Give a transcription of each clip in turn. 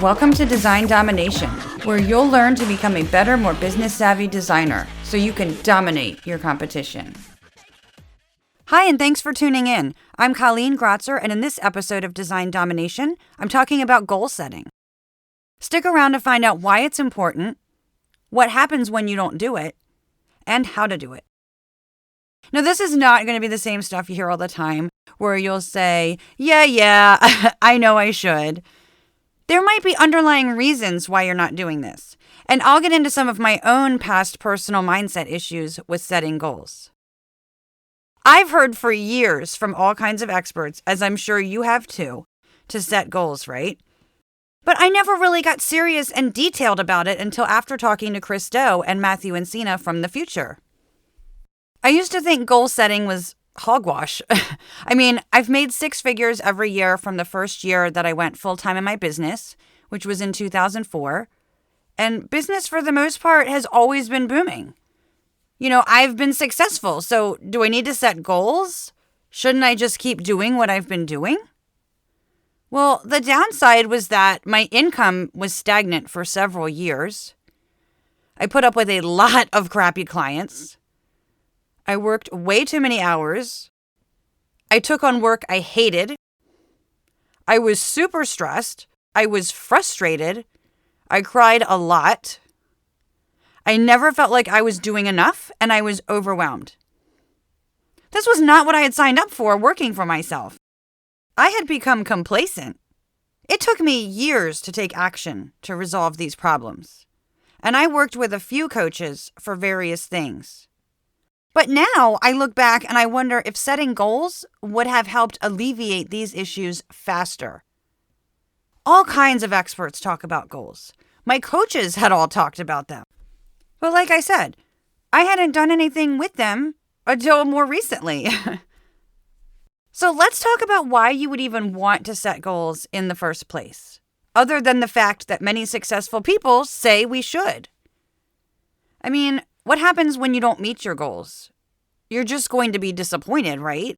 Welcome to Design Domination, where you'll learn to become a better, more business-savvy designer so you can dominate your competition. Hi, and thanks for tuning in. I'm Colleen Grotzer, and in this episode of Design Domination, I'm talking about goal setting. Stick around to find out why it's important, what happens when you don't do it, and how to do it. Now, this is not going to be the same stuff you hear all the time, where you'll say, yeah, I know I should. There might be underlying reasons why you're not doing this, and I'll get into some of my own past personal mindset issues with setting goals. I've heard for years from all kinds of experts, as I'm sure you have too, to set goals, right? But I never really got serious and detailed about it until after talking to Chris Do and Matthew Encina from the future. I used to think goal setting was hogwash. I mean, I've made six figures every year from the first year that I went full-time in my business, which was in 2004. And business, for the most part, has always been booming. I've been successful, so do I need to set goals? Shouldn't I just keep doing what I've been doing? Well, the downside was that my income was stagnant for several years. I put up with a lot of crappy clients. I worked way too many hours. I took on work I hated. I was super stressed. I was frustrated. I cried a lot. I never felt like I was doing enough, and I was overwhelmed. This was not what I had signed up for working for myself. I had become complacent. It took me years to take action to resolve these problems, and I worked with a few coaches for various things. But now I look back and I wonder if setting goals would have helped alleviate these issues faster. All kinds of experts talk about goals. My coaches had all talked about them. But like I said, I hadn't done anything with them until more recently. So let's talk about why you would even want to set goals in the first place, other than the fact that many successful people say we should. I mean, what happens when you don't meet your goals? You're just going to be disappointed, right?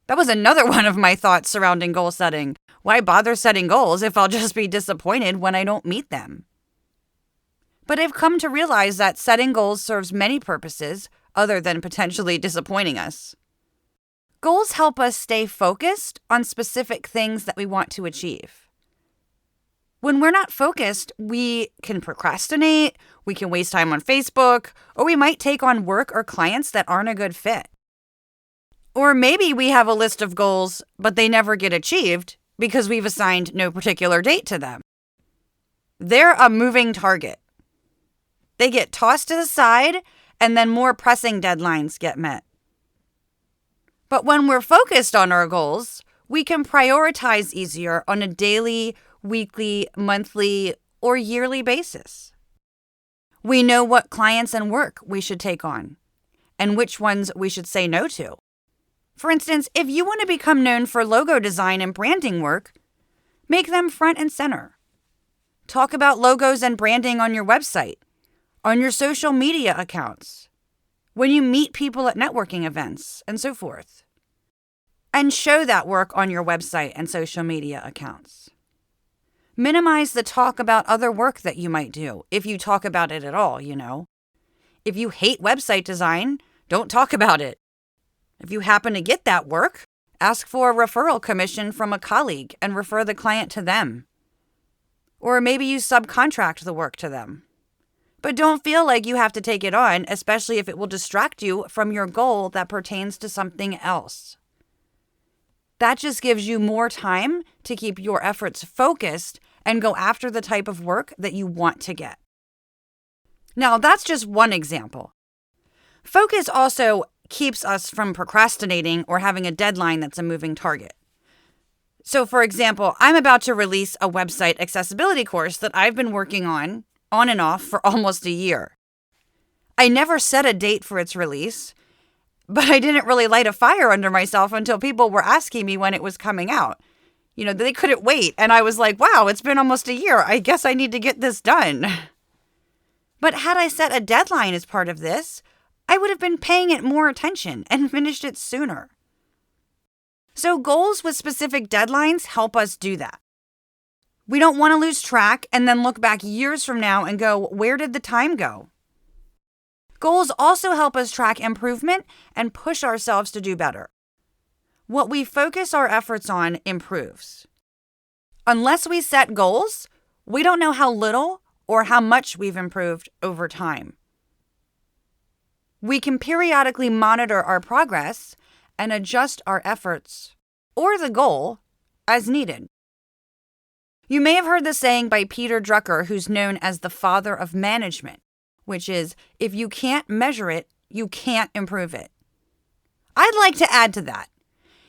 That was another one of my thoughts surrounding goal setting. Why bother setting goals if I'll just be disappointed when I don't meet them? But I've come to realize that setting goals serves many purposes other than potentially disappointing us. Goals help us stay focused on specific things that we want to achieve. When we're not focused, we can procrastinate, we can waste time on Facebook, or we might take on work or clients that aren't a good fit. Or maybe we have a list of goals, but they never get achieved because we've assigned no particular date to them. They're a moving target. They get tossed to the side, and then more pressing deadlines get met. But when we're focused on our goals, we can prioritize easier on a daily, weekly, monthly, or yearly basis. We know what clients and work we should take on, and which ones we should say no to. For instance, if you want to become known for logo design and branding work, make them front and center. Talk about logos and branding on your website, on your social media accounts, when you meet people at networking events, and so forth. And show that work on your website and social media accounts. Minimize the talk about other work that you might do, if you talk about it at all, If you hate website design, don't talk about it. If you happen to get that work, ask for a referral commission from a colleague and refer the client to them. Or maybe you subcontract the work to them. But don't feel like you have to take it on, especially if it will distract you from your goal that pertains to something else. That just gives you more time to keep your efforts focused and go after the type of work that you want to get. Now, that's just one example. Focus also keeps us from procrastinating or having a deadline that's a moving target. So, for example, I'm about to release a website accessibility course that I've been working on and off for almost a year. I never set a date for its release, but I didn't really light a fire under myself until people were asking me when it was coming out. They couldn't wait, and I was like, wow, it's been almost a year. I guess I need to get this done. But had I set a deadline as part of this, I would have been paying it more attention and finished it sooner. So goals with specific deadlines help us do that. We don't want to lose track and then look back years from now and go, where did the time go? Goals also help us track improvement and push ourselves to do better. What we focus our efforts on improves. Unless we set goals, we don't know how little or how much we've improved over time. We can periodically monitor our progress and adjust our efforts or the goal as needed. You may have heard the saying by Peter Drucker, who's known as the father of management, which is, if you can't measure it, you can't improve it. I'd like to add to that.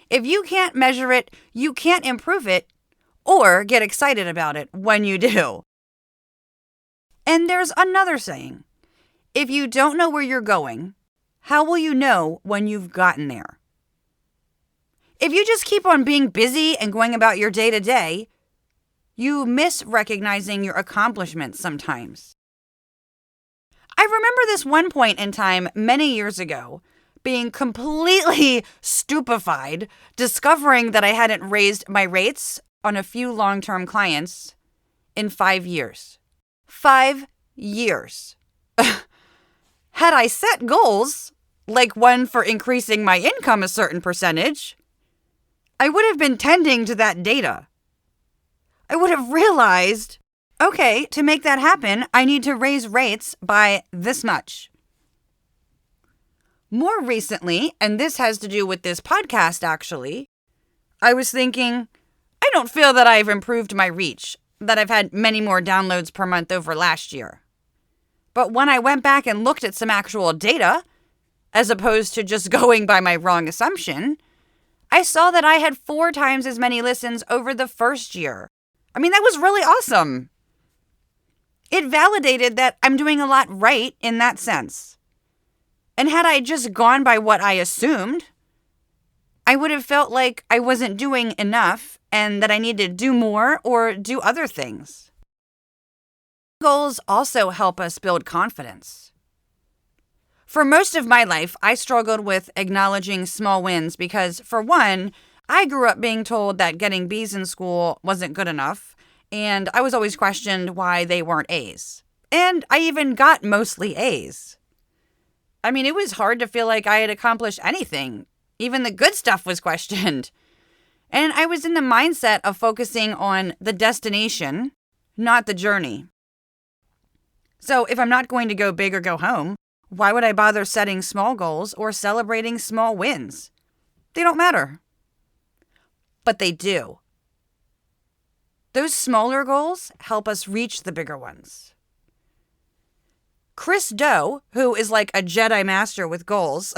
If you can't measure it, you can't improve it or get excited about it when you do. And there's another saying. If you don't know where you're going, how will you know when you've gotten there? If you just keep on being busy and going about your day to day, you miss recognizing your accomplishments sometimes. I remember this one point in time many years ago being completely stupefied, discovering that I hadn't raised my rates on a few long-term clients in 5 years. 5 years. Had I set goals, like one for increasing my income a certain percentage, I would have been tending to that data. I would have realized, okay, to make that happen, I need to raise rates by this much. More recently, and this has to do with this podcast actually, I was thinking, I don't feel that I've improved my reach, that I've had many more downloads per month over last year. But when I went back and looked at some actual data, as opposed to just going by my wrong assumption, I saw that I had 4 times as many listens over the first year. I mean, that was really awesome. It validated that I'm doing a lot right in that sense. And had I just gone by what I assumed, I would have felt like I wasn't doing enough and that I needed to do more or do other things. Goals also help us build confidence. For most of my life, I struggled with acknowledging small wins because, for one, I grew up being told that getting B's in school wasn't good enough, and I was always questioned why they weren't A's. And I even got mostly A's. I mean, it was hard to feel like I had accomplished anything. Even the good stuff was questioned. And I was in the mindset of focusing on the destination, not the journey. So if I'm not going to go big or go home, why would I bother setting small goals or celebrating small wins? They don't matter. But they do. Those smaller goals help us reach the bigger ones. Chris Do, who is like a Jedi master with goals,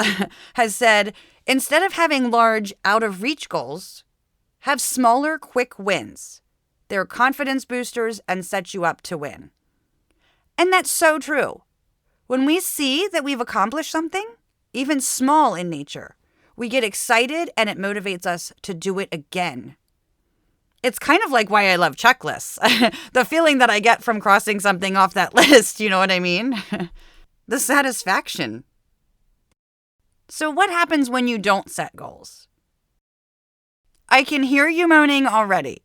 has said, instead of having large, out-of-reach goals, have smaller, quick wins. They're confidence boosters and set you up to win. And that's so true. When we see that we've accomplished something, even small in nature, we get excited and it motivates us to do it again. It's kind of like why I love checklists. The feeling that I get from crossing something off that list, you know what I mean? The satisfaction. So what happens when you don't set goals? I can hear you moaning already.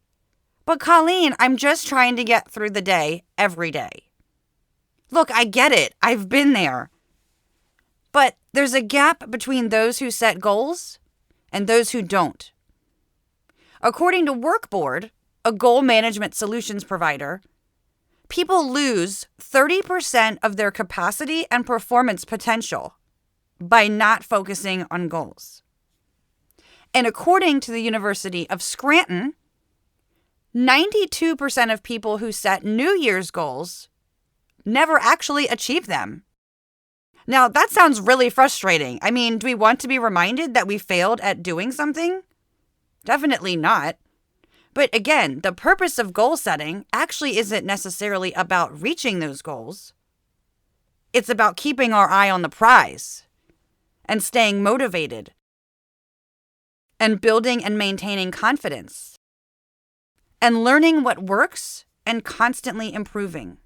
But Colleen, I'm just trying to get through the day every day. Look, I get it. I've been there. But there's a gap between those who set goals and those who don't. According to Workboard, a goal management solutions provider, people lose 30% of their capacity and performance potential by not focusing on goals. And according to the University of Scranton, 92% of people who set New Year's goals never actually achieve them. Now, that sounds really frustrating. I mean, do we want to be reminded that we failed at doing something? Definitely not. But again, the purpose of goal setting actually isn't necessarily about reaching those goals. It's about keeping our eye on the prize and staying motivated and building and maintaining confidence and learning what works and constantly improving.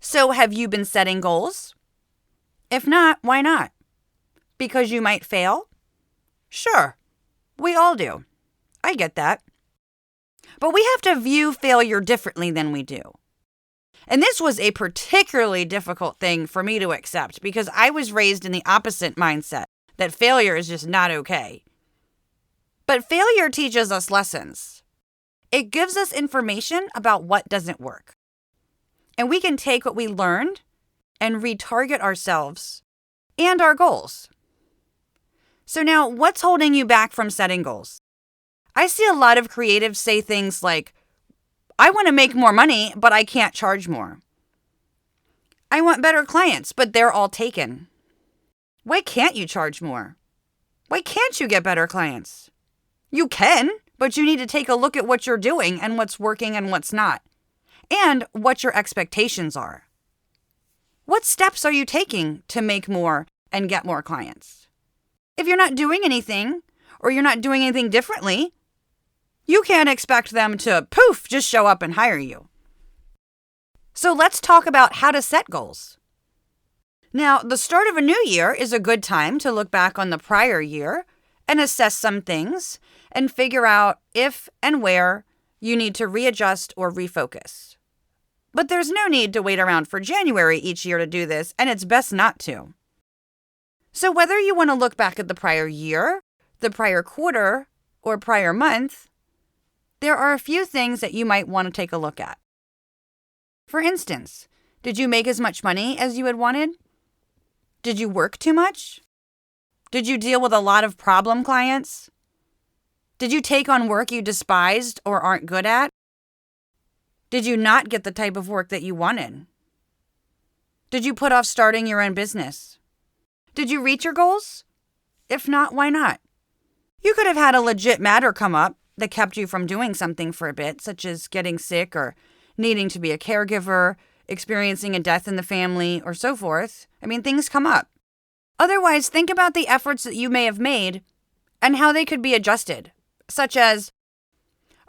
So have you been setting goals? If not, why not? Because you might fail? Sure, we all do. I get that. But we have to view failure differently than we do. And this was a particularly difficult thing for me to accept because I was raised in the opposite mindset that failure is just not okay. But failure teaches us lessons. It gives us information about what doesn't work. And we can take what we learned and retarget ourselves and our goals. So now, what's holding you back from setting goals? I see a lot of creatives say things like, I want to make more money, but I can't charge more. I want better clients, but they're all taken. Why can't you charge more? Why can't you get better clients? You can, but you need to take a look at what you're doing and what's working and what's not, and what your expectations are. What steps are you taking to make more and get more clients? If you're not doing anything, or you're not doing anything differently, you can't expect them to, poof, just show up and hire you. So let's talk about how to set goals. Now, the start of a new year is a good time to look back on the prior year and assess some things and figure out if and where you need to readjust or refocus. But there's no need to wait around for January each year to do this, and it's best not to. So whether you want to look back at the prior year, the prior quarter, or prior month, there are a few things that you might want to take a look at. For instance, did you make as much money as you had wanted? Did you work too much? Did you deal with a lot of problem clients? Did you take on work you despised or aren't good at? Did you not get the type of work that you wanted? Did you put off starting your own business? Did you reach your goals? If not, why not? You could have had a legit matter come up that kept you from doing something for a bit, such as getting sick or needing to be a caregiver, experiencing a death in the family, or so forth. I mean, things come up. Otherwise, think about the efforts that you may have made and how they could be adjusted, such as,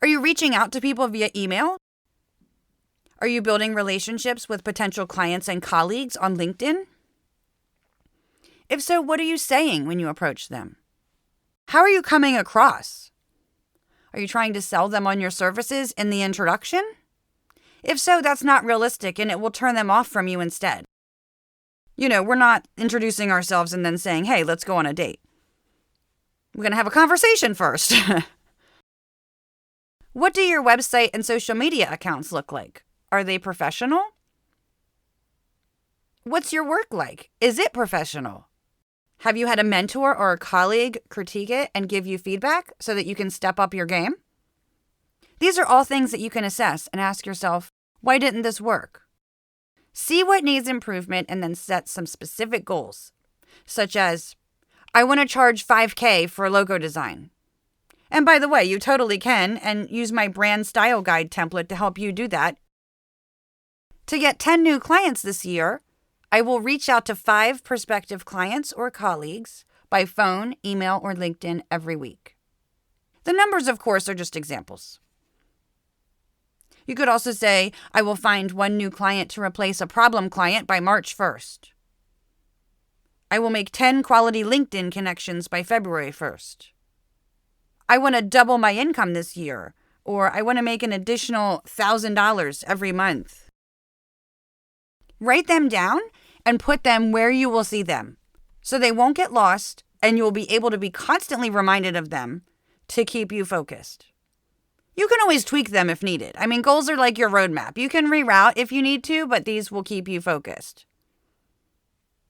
are you reaching out to people via email? Are you building relationships with potential clients and colleagues on LinkedIn? If so, what are you saying when you approach them? How are you coming across? Are you trying to sell them on your services in the introduction? If so, that's not realistic and it will turn them off from you instead. We're not introducing ourselves and then saying, hey, let's go on a date. We're going to have a conversation first. What do your website and social media accounts look like? Are they professional? What's your work like? Is it professional? Have you had a mentor or a colleague critique it and give you feedback so that you can step up your game? These are all things that you can assess and ask yourself, why didn't this work? See what needs improvement and then set some specific goals, such as, I want to charge $5,000 for a logo design. And by the way, you totally can, and use my brand style guide template to help you do that. To get 10 new clients this year, I will reach out to 5 prospective clients or colleagues by phone, email, or LinkedIn every week. The numbers, of course, are just examples. You could also say, I will find 1 new client to replace a problem client by March 1st. I will make 10 quality LinkedIn connections by February 1st. I want to double my income this year, or I want to make an additional $1,000 every month. Write them down and put them where you will see them, so they won't get lost and you will be able to be constantly reminded of them to keep you focused. You can always tweak them if needed. I mean, goals are like your roadmap. You can reroute if you need to, but these will keep you focused.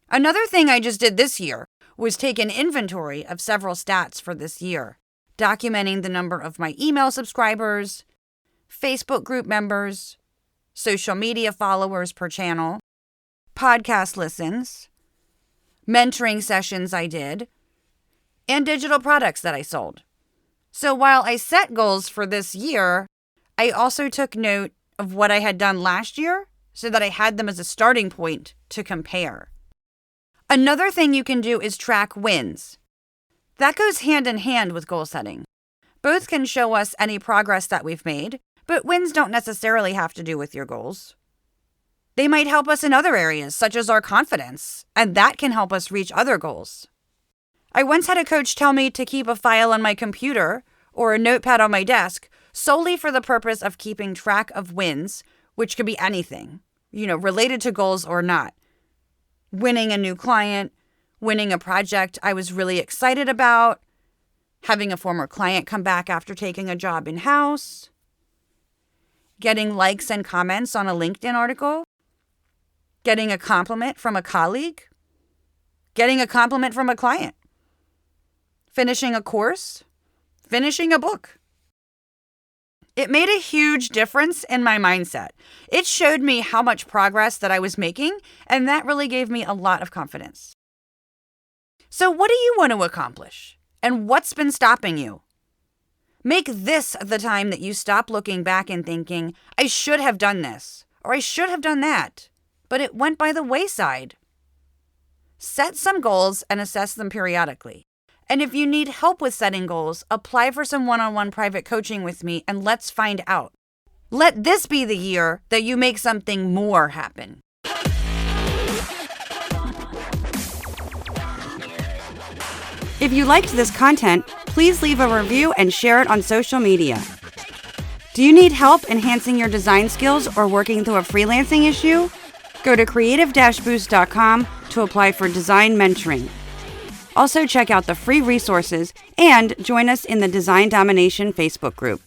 Another thing I just did this year was take an inventory of several stats for this year, documenting the number of my email subscribers, Facebook group members, social media followers per channel, podcast listens, mentoring sessions I did, and digital products that I sold. So while I set goals for this year, I also took note of what I had done last year so that I had them as a starting point to compare. Another thing you can do is track wins. That goes hand in hand with goal setting. Both can show us any progress that we've made, but wins don't necessarily have to do with your goals. They might help us in other areas, such as our confidence, and that can help us reach other goals. I once had a coach tell me to keep a file on my computer or a notepad on my desk solely for the purpose of keeping track of wins, which could be anything, related to goals or not. Winning a new client, winning a project I was really excited about, having a former client come back after taking a job in-house, getting likes and comments on a LinkedIn article, getting a compliment from a colleague, getting a compliment from a client, finishing a course, finishing a book. It made a huge difference in my mindset. It showed me how much progress that I was making, and that really gave me a lot of confidence. So what do you want to accomplish? And what's been stopping you? Make this the time that you stop looking back and thinking, I should have done this, or I should have done that, but it went by the wayside. Set some goals and assess them periodically. And if you need help with setting goals, apply for some one-on-one private coaching with me and let's find out. Let this be the year that you make something more happen. If you liked this content, please leave a review and share it on social media. Do you need help enhancing your design skills or working through a freelancing issue? Go to creative-boost.com to apply for design mentoring. Also check out the free resources and join us in the Design Domination Facebook group.